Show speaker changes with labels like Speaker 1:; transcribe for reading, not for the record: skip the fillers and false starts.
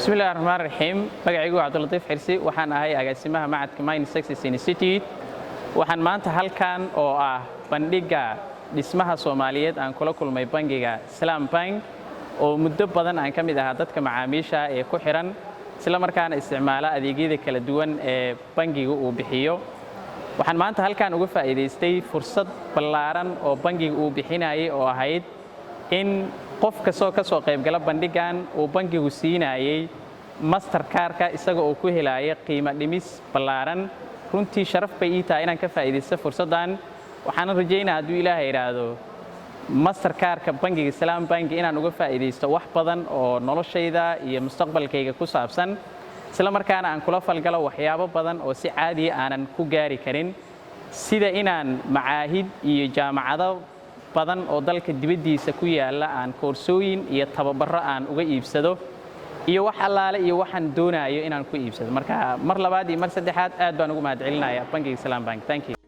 Speaker 1: بسم الله الرحمن الرحيم magacaygu waa Cabdul Latiif Xirsi waxaan ahay agaasimaha macadka Mind Success Institute waxaan maanta halkan oo ah bandhiga dhismaha Soomaaliyeed aan kula kulmay bangiga Salaam Bank oo muddo badan aan kamid ahaa dadka macaamiisha ee ku xiran isla markaana isticmaala adeegyada kala duwan ee bangigu uu bixiyo waxaan maanta halkan uga faa'iideystay fursad ballaaran oo bangigu uu bixinayay oo ahayd in qof kastoo ka soo qayb gala bandhigan uu bangigu siinayay Mastercard-ka isaga oo ku helaya qiimo dhimis ballaaran runtii sharaf bay ii tahay inaan ka faa'iideysto fursadan waxaan rajaynayaa hadduu Ilaahay yiraahdo Mastercard-ka bangiga Salaam Bank inaan uga faa'iideysto wax badan oo noloshayda iyo mustaqbalkayga ku saabsan isla markaana aan kula falgalo waxyaabo badan oo si caadi ah aanan ku gaari karin sida inaan macaahid iyo jaamacado badan oo dalka dibadiisa ku yaala aan koorsooyin iyo tababaro aan uga iibsado iyo wax allaale iyo waxaan doonayo inaan ku iibsado marka mar labaad iyo mar saddexaad aad baan ugu mahadcelinayaa bangiga Salaam Bank. Thank you.